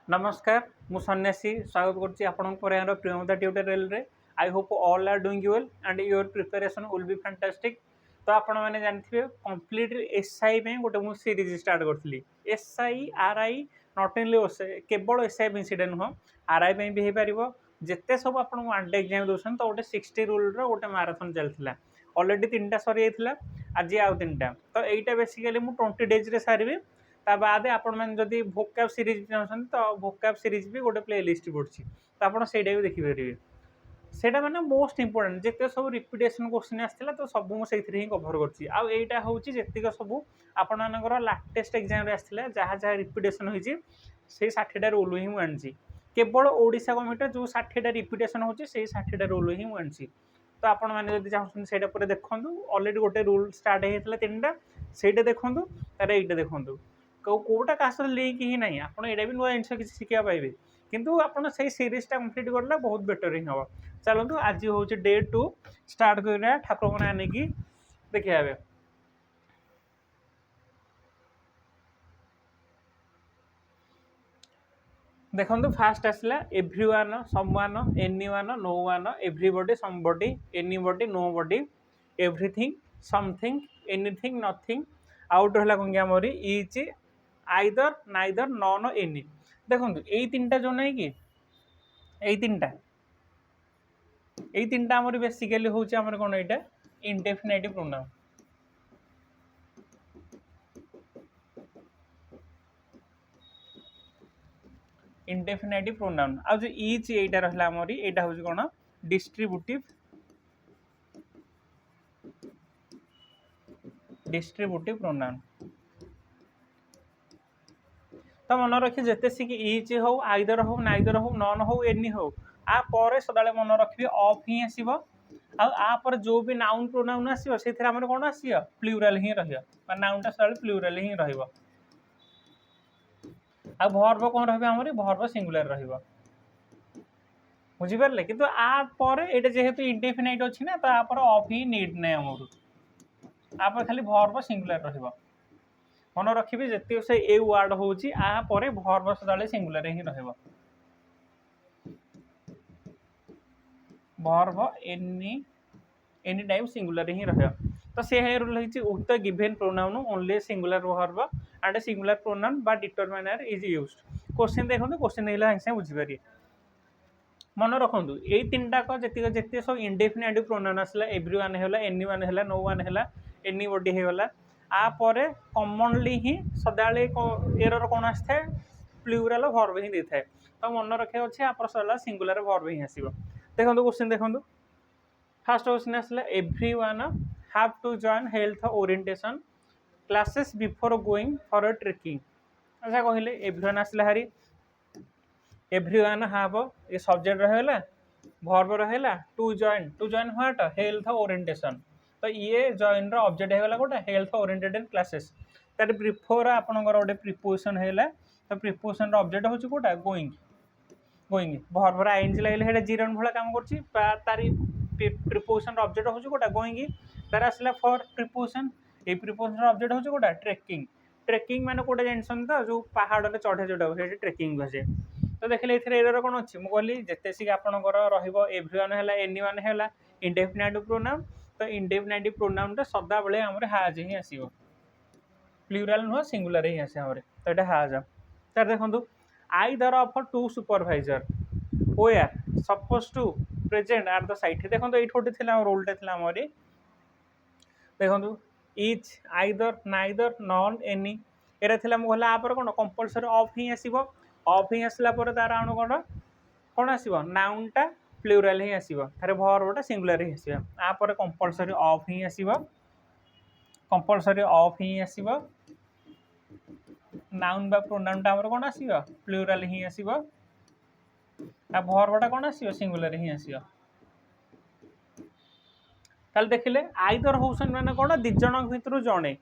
नमस्कार मु सन्यासी स्वागत करछि आपनक पर प्रियमदा ट्यूटोरियल रे। I hope all are doing well and your preparation will be fantastic. तो आपण मैंने जानथिबे कंप्लीट एसआई में गोटे मु सीरीज स्टार्ट करथली। एसआई आरआई नॉट ओनली केवल एसआई पे सीडा नुह आरआई पे भी हे परिबो। जेते सब आपण वन डे एग्जाम दोसन तो गोटे 60 रूल रो गोटे मैराथन चलथिला। ऑलरेडी 3टा सरी जाइथिला आज आउ 3टा। तो एटा बेसिकली मु 20 डेज रे सारिबे। ता बाद आपण मैंने जदि भोकाब सीरीज चाहछन तो भोकाब सीरीज भी गोटे प्ले लिस्ट पड़छि तो आपण सेटा भी देखि परिबे। सेटा माने मोस्ट इंपोर्टेंट जेते सब रिपीटेशन क्वेश्चन आस्थिला तो सब मु सेथिरे ही कवर करछि। आ एटा होउछि जेतिक सब आपण मानकर लाटेस्ट एग्जाम रे आस्थिला जहा जहा रिपीटेशन होइछि से 60 टा रूल ही मु आनछि। केवल ओडिशा गवर्नमेंट जो 60 टा रिपीटेशन होछि से 60 टा रूल ही मु आनछि। तो आपण माने जदि चाहछन सेटा पर देखंतु ऑलरेडी गोटे रूल स्टार्ट हेतला 3टा सेटा देखंतु तारे एटा देखंतु कोटा का लिंक ही नहीं आप ये भी नुआ जिन किसी शिखा पाइबे किंतु आपन से सीरीजटा कंप्लीट करला बहुत बेटर ही हम। चलतु आज हूँ डे 2 स्टार्ट कर ठाकुर को आने की देखिए। देखो फास्ट आसला everyone someone anyone no one everybody somebody anybody nobody everything something anything nothing आउट रहा कौन क्या मोरी each either neither none any. देखो यही 3टा जो नहीं कि यही 3टा आमर बेसिकली हूँ आमर कौन यहाँ इंडेफिनेटिव प्रोनाउन। इंडेफिनेटिव प्रोनाउन आ जो इच एटा रहा आमर यहाँ हूँ कौन डिस्ट्रीब्यूटिव प्रोनाउन। तो मन रखिए जिते सी इच हो आइदर हो नाइदर हो नॉन हो एनी हो आ पर सदा मन रखिए ऑफ ही आसो आपर जो भी नाउन प्रोनाउन आसो से कौन आस प्लूराल ही नाउनटा सदा प्लूराल ही भर्ब कौन रही भर्ब सिंगुलर रहा बुझीपारे कि ये जेहेतु इंडेफिनाइट अच्छी ना तो आप ऑफ ही नीड ना आप खाली भर्ब सिंगुलर रहा मन रखिए जिते से ए वार्ड हूँ आपर भर्ब सदा सिंगुलर ही रहा भर्ब एनी टाइम सिंगुलर ही रहा। तो से रही उक्त given pronoun only singular verb and singular pronoun बा डिटरमाइनर इज यूज्ड। क्वेश्चन देखो क्वेश्चन देखला सागे बुझीपारे मन रखु यही 3टाक जिते सब इंडेफिनेटिव प्रोनाउन आसला एवरीवन है एनीवन है नो वन है एनीबॉडी होगला आपर कॉमनली ही सदा एरर कौन आसता है प्लूराल भर्ब ही दे था। तो मन रखा अच्छे आप सदा सिंगुलर भर्ब ही आसो। देखो क्वेश्चन देखो फास्ट क्वेश्चन आसला everyone have to join health orientation classes before going for a trekking. अच्छा कहले एवरीवन आसला हारी एवरीवन हैव ये सब्जेक्ट रहा भर्ब रहा to join what health orientation. तो ये जॉइन ऑब्जेक्ट होगा गोटे हेल्थ ओरिएंटेड क्लासेस तार बिफोर आपंकर गोटे प्रिपोजिशन है तो प्रिपोजिशन ऑब्जेक्ट हूँ कौटा गोइंग भर्बर आईएनजी लगे जीरन भाया काम कर प्रिपोजिशन ऑब्जेक्ट हूँ कौटा गोइंग तार आसला फॉर प्रिपोजिशन ये प्रिपोजिशन ऑब्जेक्ट हूँ कौटा ट्रेकिंग माने कौटा जानते तो जो पहाड़ में चढ़े जोटा ट्रेकिंग कहे। तो देखिए ये एरर कौन अच्छी मुझे कहली जिते सी आपंकर एवरीवन है एनीवन है इंडेफिनेटिव प्रोनाउन। तो इंडेफिनेटिव प्रोनाउन सदा बेले आम हाज ही आसो प्लूराल नुह सिंगुलर ही आसे आम तो ये हाज। तो देखो either of two supervisor were suppose to present are the site. देखो ये रोलटा थी आम देखो each either neither none any एरा थी मुझे आप कौन कंपलसरी ऑफ ही आसो ऑफ ही आसला तार आण कौन आसो नाउनटा प्लूराल ही आसो तार भर्बटा सिंगुलर ही आसो आपर कंपलसरी ऑफ ही आसो नाउन बा प्रोनाउनटा आमर कौन आसो प्लूराल ही आसो भर्बटा कौन आसो सिंगुलर ही आसो। ताल देखिले आइदर होसन माने कौन दी जन भितर जड़े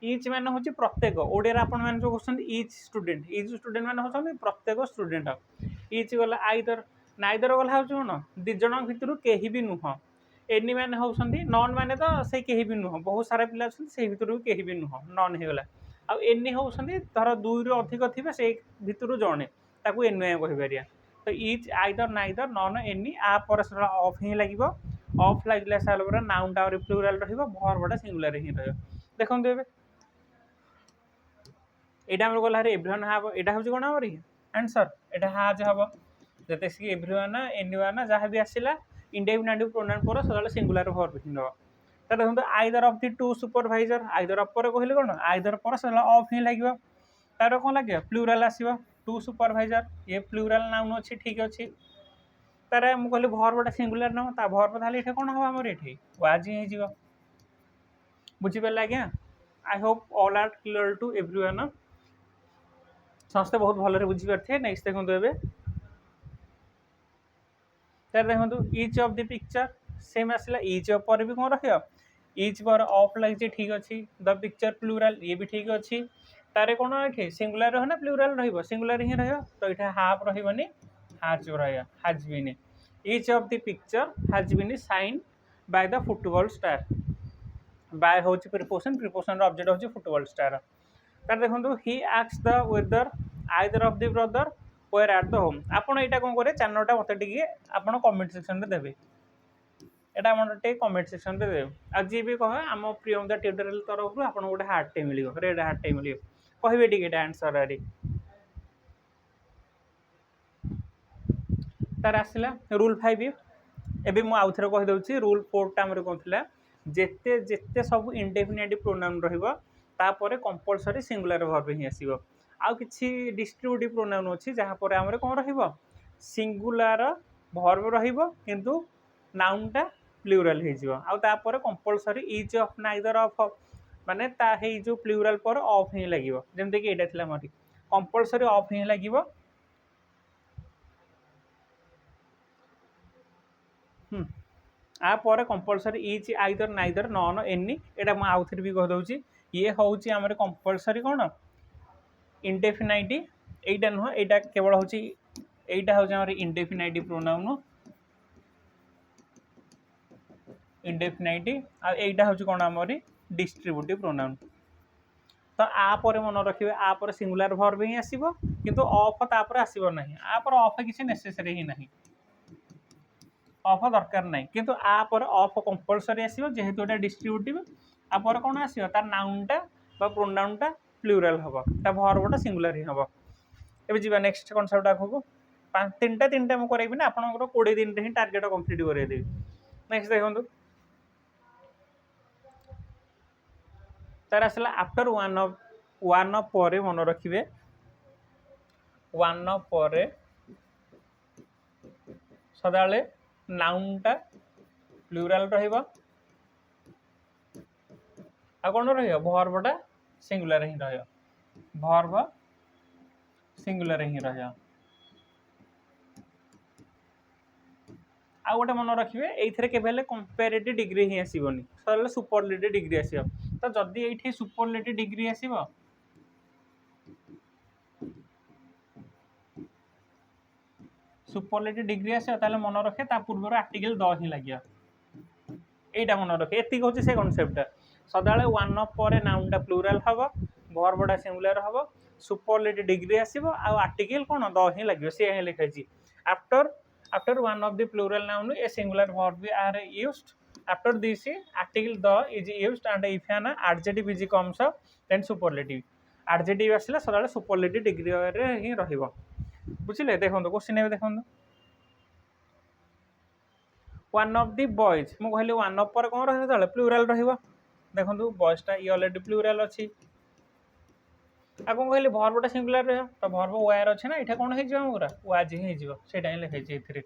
इच मान हूँ प्रत्येक ओडिया आपण जो क्वेश्चन इच स्टूडेंट मान होती प्रत्येक स्टूडेंट इच गला आइदर नाइदर गला हूँ कौन दी जन भितर कहीं भी नुह एनी मैंने होती नन मैंने तो से कहीं भी नुह बहुत सारा पिला से भितर कहीं भी नुह नन होगला आनी होती धर 2 रू अधिक थे से भितर जड़े ताकू एनुए कहि परिया तो is either neither none any आ पर से ऑफ ही लागिवो ऑफ लागला साल पर नाउन टा प्लूरल रहिबो वर्बटा सिंगुलर ही रहयो देखंतु एबे एटा हमर गला रे एवरीवन हैव एटा होची कोन हमर आंसर एटा हैज हबो जते सी एवरीवन एनीवन जहां भी आसिला इंडेफिनिटिव प्रोनाउन पर सदाले सिंगुलर वर्ब ही दबो त देखंतु either of the two supervisor either of पर कहले कोन आइदर पर सदाले ऑफ ही लागिवो तार कोन लागियो प्लूरल आसीबो टू सुपरवाइजर ये प्लूरल नाउन अछि ठीक अछि तारे हम कहले वर्बटा सिंगुलर न ता वर्ब थाले एठे कोन हबो हमर एठे वाज ही जिवो बुझि पेला क्या I hope all are clear to everyone समस्ते बहुत भलरे बुझी पारथे नेक्स्ट देखंतु एबे तार देखंतु each of the picture same आसला ईच ऑफ पर भी कोन रखियो ईच पर ऑफ लाग ठीक अछि द पिक्चर प्लूरल ये भी ठीक अछि तारे कोन एठे सिंगुलर रह ना प्लूरल रहिबो सिंगुलर ही रहयो तो एठे हाफ रहिबोनी हैज रहयो has been each of the picture has been sign by the football star by होची प्रीपोजिशन रो ऑब्जेक्ट होची फुटबॉल स्टार तार देखंतु ही asks the whether either of the brother were at the home आपण एटा कोन करे चैनलटा मते टिके आपण कमेंट सेक्शन रे देबे एटा मनटे कमेंट सेक्शन रे देबे आ जे भी कह हम प्रियमदा ट्यूटोरियल तरफ रु आपण गोटे हार्ट टे मिलियो रेड हार्ट टे मिलियो कहबे टिके एटा आंसर आरी तार आसला रूल 5 एबे मु आउथरे कहि दउची रूल 4 टा हमरे कोनथिला जेते जेते सब इंडेफिनिट प्रोनाउन रहिबो तापर कंपलसरी सिंगुलर वर्ब ही आसीबो आउ किछि डिस्ट्रीब्यूटिव प्रोनाउन अछि जहां पर हमरे कोन रहिबो सिंगुलर वर्ब रहिबो किंतु नाउन टा प्लूरल हे जिवो आउ तापर compulsory is of neither of माने ता हे जो प्लूरल पर ऑफ ही लागिवो जेमते कि एटा थिला मति कंपलसरी ऑफ ही लागिवो आ पर compulsory is either neither none any एटा म आउथर भी कह दउची ये होची हमरे कंपलसरी कोन इंडेफिनाइट एटा न एटा केवल होची एटा हो हमरे इंडेफिनाइट प्रोनाउन इंडेफिनाइट आ एटा होची कोन हमरे डिस्ट्रीब्यूटिव प्रोनाउन तो आ पर मन रखिबे आ पर सिंगुलर वर्ब ही आसीबो किंतु ऑफ ता पर आसीबो नहीं आ पर ऑफ किसी नेसेसरी ही नहीं ऑफ दरकार नहीं किंतु आ पर ऑफ कंपलसरी आसीबो जेहेतु एटा डिस्ट्रीब्यूटिव आ पर कोन आसीबो तार नाउन टा बा प्रोनाउन टा प्लूरल हबो ता वर्बटा सिंगुलर ही हबो एबे जीवा नेक्स्ट कांसेप्ट आखो तीनटा म करैबी ना आपनकर 20 दिन रे ही टारगेट कंप्लीट करै देबी नेक्स्ट देखंतु तार आसला आफ्टर वन ऑफ पर मन रखिबे वन ऑफ पर सदाले नाउन टा प्लूरल रहिबो आ कोन रहियो वर्बटा सिंगुलर ही रहयो वर्ब सिंगुलर ही रहयो आ गोटे मन रखिबे एइथरे केबेले कंपैरेटिव डिग्री ही आसीबोनी सदाले सुपरलेटिव डिग्री आसीबो तो जदी एठी सुपरलेटिव डिग्री आसीबो सुपरलेटिव डिग्री आसे ताले मन रखे ता पूर्वर आर्टिकल द ही लागिया एटा मन रखे एति होची से कांसेप्ट सदाले वन ऑफ पर नाउन टा प्लूरल हबो वर्बटा सिंगुलर हबो सुपरलेटिव डिग्री आसीबो आ आर्टिकल कोन द ही लागियो से ही लिखै छी after one of the plural noun a singular verb are used after this article the is used and if an adjective is comes then superlative adjective आसला सदाले सुपरलेटिव डिग्री रे ही रहिबो बुझिले देखंतु क्वेश्चन एबे देखंतु वन ऑफ द बॉयज मु कहली one of पर कोन रहै तले प्लूरल रहिबो देखंतु बॉयज टा ई ऑलरेडी प्लूरल अछि आ कोन कहली वर्बटा सिंगुलर रहयो तो वर्ब वेयर अछि ना एठा कोन हे जिवो हमरा वाज हे जिवो सेटा ही लिखै छी इथरे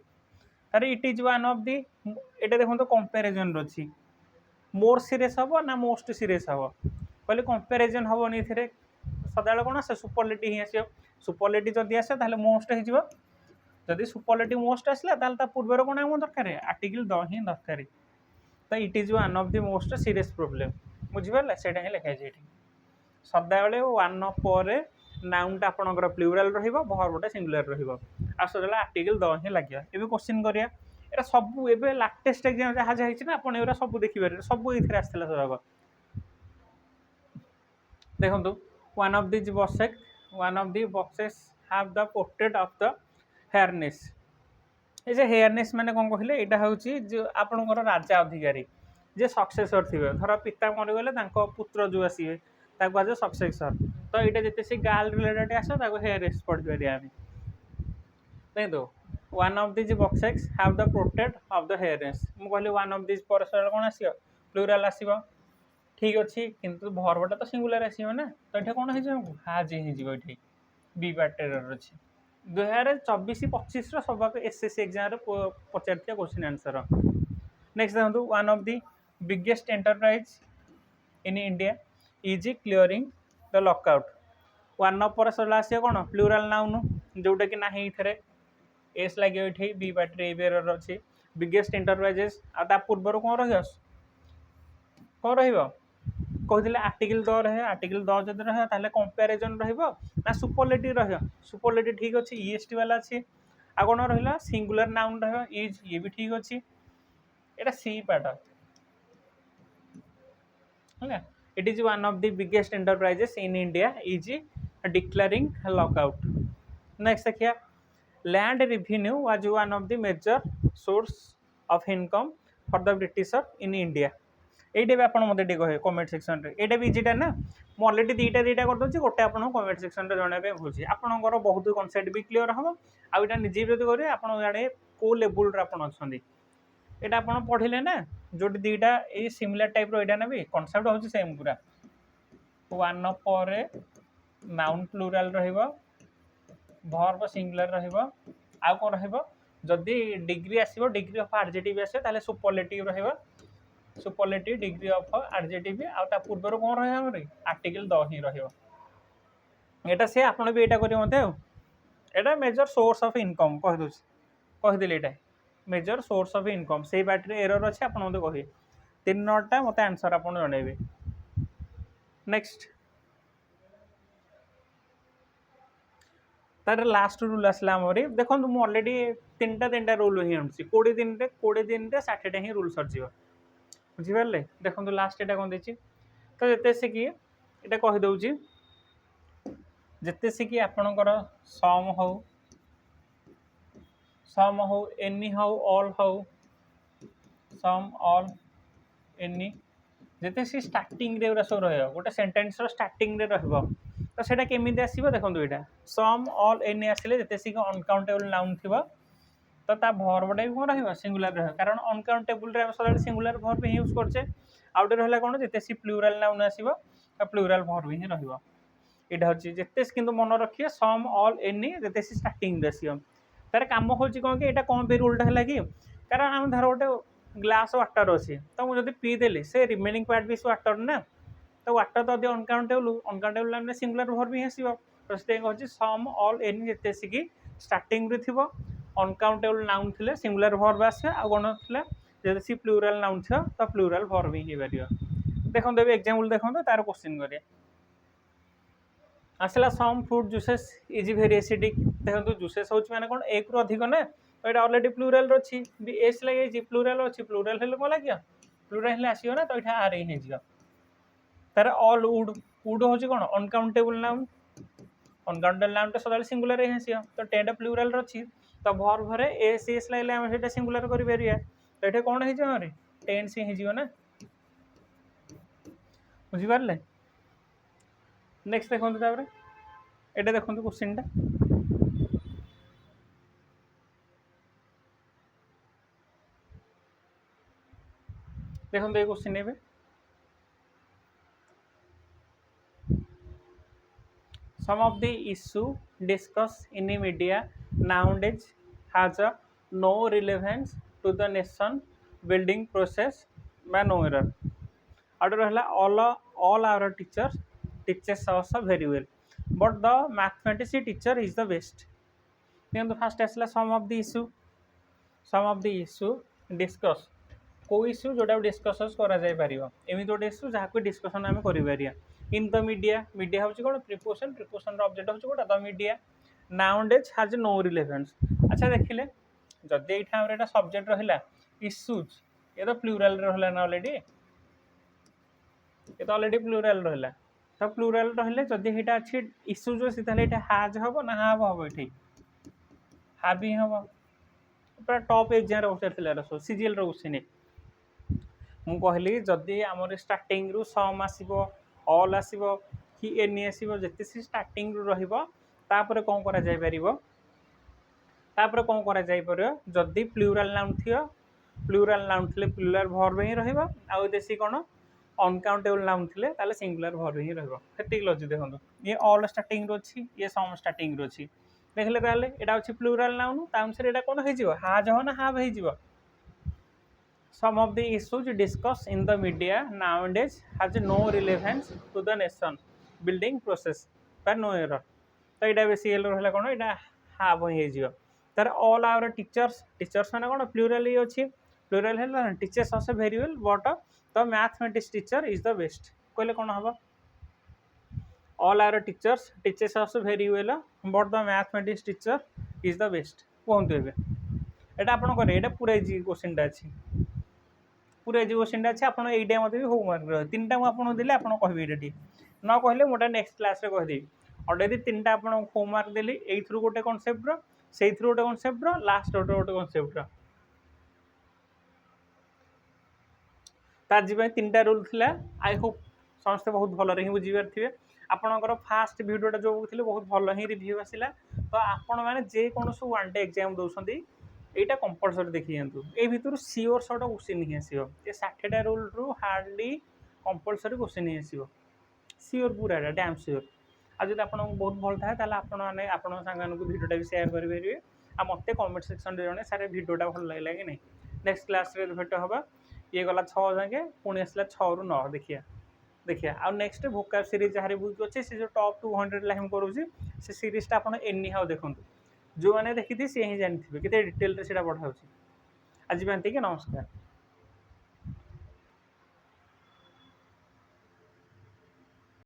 अरे it is one of the एटा देखंतु कंपैरिजन रछि मोर सीरियस हबो ना मोस्ट सीरियस हबो कहली कंपैरिजन हबो नि इथरे सदाले कोन आसे सुपरलेटिव ही आसे सुपरलेटिव जदि आसे ताले मोस्ट हे जिवो जदि सुपरलेटिव मोस्ट आसला ताले ता पूर्वर कोन आम दरकार आर्टिकल द ही दरकार तो it is one of the most serious problem बुझि परला सेटा ही लिखै छी सदाले वन ऑफ पर नाउन टा आपनकर प्लूरल रहिबो वर्बटा सिंगुलर रहिबो आ सदाले आर्टिकल द ही लागिया एबे क्वेश्चन करिया एरा सब एबे लाटेस्ट एग्जाम जहा जाई छी ना आपन एरा सब देखि बारे सब इथरे आस्तला सराग देखंतु one of the buses have the portrait of the hairness. এই যে হেয়ারনেস মানে কোন কহিলে এটা হচ্ছে যে আপনার রাজা অধিকারী যে सक्सेसर थिबे धर पिता मरिगले तांको पुत्र जो आसीबे ताको आज सक्सेसर तो एटा जते से गाल रिलेटेड आसे ताको हेयरनेस पढ़ दिया आमे देखो one of this boxes have the portrait of the heiress मु कहली वन ऑफ दिस पर सर कोन आसीबो प्लुरल आसीबो ठीक अछि किंतु भर्बटा तो सिंगुलर आसीबो ना तो एटा कोन हे जे हाज हे जिवो एठी बी पार्ट एरर अछि 2024-25 सबक एसएससी एग्जाम रे पचारथिया क्वेश्चन आंसर नेक्स्ट देखो one of the biggest enterprise in India is clearing the lockout one of पर सला आसे कोन प्लुरल नाउन जोटा कि नाही इथरे एस लागे एठी बी पार्ट रे एरर अछि बिगेस्ट एंटरप्राइजेस आ ता पूर्वर कोन रहियो कहते आर्टिकल द रहे आर्टिकल द जब रहे ताहले कंपैरिजन रहिबो ना सुपरलेटिव रहियो सुपरलेटिव ठीक अछि ईएसटी वाला अछि आ कोन रहिला सिंगुलर नाउन रहियो इज ये भी ठीक अछि एटा सी पार्ट हला it is one of the biggest enterprises in India is declaring lockout next देखिया land revenue was one of the major source of income for the Britisher in India एटा भी आपन मते कहे कमेंट सेक्शन रे एटा भी इजीटा ना मु ऑलरेडी दीटा कर दोची गोटे आपन कमेंट सेक्शन रे जणाबे पे भूची आपनकर बहुत कांसेप्ट भी क्लियर हो आ एटा निजे भी करे आपन जाने को लेवल रे आपन अछंदी एटा आपन पढिले ना जोटी दीटा ए सिमिलर टाइप रो एटा ना भी कांसेप्ट होची सेम पूरा वन पर नाउन प्लुरल रहइबो वर्ब सिंगुलर रहइबो आ को रहइबो जदी डिग्री आसीबो डिग्री ऑफ एडजेक्टिव आसे ताले सुपरलेटिव रहइबो सुपरलेटिव डिग्री ऑफ एडजेक्टिव आ ता पूर्वर कोन रहे हमरे आर्टिकल द ही रहियो एटा से आपण भी एटा करियो मते एटा मेजर सोर्स ऑफ इनकम कह दोछ कह दिले एटा मेजर सोर्स ऑफ इनकम से बात रे एरर अछि आपण मते कहि तीन नोटटा मते आंसर आपण जणाइबे नेक्स्ट तार लास्ट रूल आसला हमरे देखो मु ऑलरेडी तीनटा रूल ही हमसी 20 दिन रे 60 टा ही रूल सरजियो बुझिपारे देखो लास्ट एटा कौन देछि तो जते से कि एटा कहि दउछि जते से कि आपनकर सम हो एनी हो ऑल हो सम ऑल एनी जते से स्टार्टिंग रे सब रहयो गोटे सेंटेंस रो स्टार्टिंग रे रहबो तो सेटा केमिति आसीबो देखो एटा सम ऑल एनी आसिले जते से कि अनकाउंटेबल नाउन थिबो तो ता वर्बटा भी कोन रहइबो सिंगुलर रह कारण अनकाउंटेबल रे सदाले सिंगुलर वर्ब ही यूज करछे आउटे रहला कोन जते सी प्लुरल नाउन आसीबो आ प्लुरल वर्ब ही रहइबो एटा होची जते किंतु मन रखिए सम ऑल एनी जते सी स्टार्टिंग रे आसीबो तार काम होची कोन के एटा कोन पे रूलटा हला कि कारण हम धर गोटे ग्लास वाटर अछि तो मु जदी पी देले से रिमेनिंग पार्ट भी वाटर ना तो वाटर तो दे अनकाउंटेबल नाउन सिंगुलर वर्ब ही आसीबो तो से होची सम ऑल एनी जते सी कि स्टार्टिंग रे थिबो अनकाउंटेबल नाउन थिले सिंगुलर वर्ब आसे आ कोन थिले जदि सी प्लुरल नाउन छ तो प्लुरल वर्ब ही हेबरियो देखो देबे एग्जांपल देखो तो तार क्वेश्चन करे आसला some fruit juices is very acidic देखो जूसेस होच माने कोन एक रु अधिक ना तो एटा ऑलरेडी प्लुरल रछि बी एस लागे जी प्लुरल अछि प्लुरल हेले को लागियो प्लुरल हेले आसीयो ना तो एटा आर ही हे जियो तार ऑल वुड होची कोन अनकाउंटेबल नाउन तो सदाले सिंगुलर ही आसीयो तो टेंडा प्लुरल रछि तो वर्ब रे एस एस लाइले हम सेटा सिंगुलर करि परिया तो एठे कोन हे जे रे टेंस ही जियो ना बुझि पारले नेक्स्ट देखो तापर एटा देखो क्वेश्चनटा देखो ये क्वेश्चन नेबे some of the issue discussed in the media nowadays has a no relevance to the nation building process by no error order hela all our teachers us very well but the mathematics teacher is the best then the first asla some of the issue discuss को issue जोटा discuss करा जाय परिबो एमि गोटे issue जहा को discussion आमे करि परिया इन द मीडिया होची कोन प्रीपोजिशन रो ऑब्जेक्ट होची कोटा the media nowadays has no relevance अच्छा देखिले जदि एठा हमरे एटा सब्जेक्ट रहिला इश्यूज ये तो प्लुरल रहला ना ऑलरेडी ये तो ऑलरेडी प्लुरल रहला तो प्लूराल रहले जदि एटा अछि इश्यू जो सीधा एटा हाज हबो ना हाव हबो एठी हाबी हबो पूरा टॉप एग्जाम रे उठिला रसो सीजीएल रो क्वेश्चन मु कहली जदि हमर स्टार्टिंग रु सम आसीबो ऑल आसीबो कि एनी आसीबो जति सी स्टार्टिंग रु रहिबो तापर कोन करा जाय परिबो तापर कोन करा जाय परिबो जदि प्लूराल नाउन थियो प्लूराल नाउन थिले प्लूराल वर्ब ही रहिबो आ देसी कोन अनकाउंटेबल नाउन थिले ताले सिंगुलर वर्ब ही रहिबो हेतिक लॉजिक देखंतु ये ऑल स्टार्टिंग रो अछि ये सम स्टार्टिंग रो अछि देखले ताले एटा अछि प्लूराल नाउन ता अनुसार एटा कोन हे जिवो हाज हो ना हाव हे जिवो some of the issues discussed in the media nowadays has no relevance to the nation building process by no error तो एटा बेसी एलो रहला कोन एटा हाव हे जिवो तर all our teachers माने कोन प्लूरल ही अछि प्लूरल हैला teachers also very well but the mathematics teacher is the best कहले कोन हबो all our teachers also very well but the mathematics teacher is the best कोन देबे एटा आपण करे एटा पूरा इजी क्वेश्चन टा अछि पूरा इजी क्वेश्चन टा अछि आपण एइटा मते भी होमवर्क रह तीनटा मु आपण देले आपण कहबे एटा न कहले मोटा नेक्स्ट क्लास रे कह देबी ऑलरेडी तीनटा आपण होमवर्क देली एई थ्रू गोटे कांसेप्ट रो सेई थ्रू गोटे कांसेप्ट रो लास्ट गोटे कांसेप्ट रो ताजी भाई तीनटा रूल थिला आई होप समस्त बहुत भल रे बुझी पारथिबे आपणकर फास्ट वीडियोटा जो थिले बहुत भल ही रिव्यू आसिला तो आपण माने जे कोनस वन डे एग्जाम दोसंती एटा कंपलसरी देखि जंतु ए भितर सियोर सट क्वेश्चन ही आसीबो ए 60 टा रूल रु हार्डली कंपलसरी क्वेश्चन ही आसीबो सियोर पूरा डैम सियोर आ जदि आपण बहुत भल थाए ताले आपण माने आपण संगान को वीडियोटा भी शेयर करि परिबे आ मते कमेंट सेक्शन रे जणे सारे वीडियोटा भल लागला कि नै नेक्स्ट क्लास रे भेट होबा ये गला 6 जाके पुणी आसला 6 रु 9 देखिया आ नेक्स्ट वोकाब सीरीज जहारे बुक अछि से जो टॉप 200 लाइम करूची से सीरीज ता आपण एनी हाउ देखंतु जो माने देखिथि से ही जानिथिबे केते डिटेल रे सेटा पढाउची आज बांती के नमस्कार।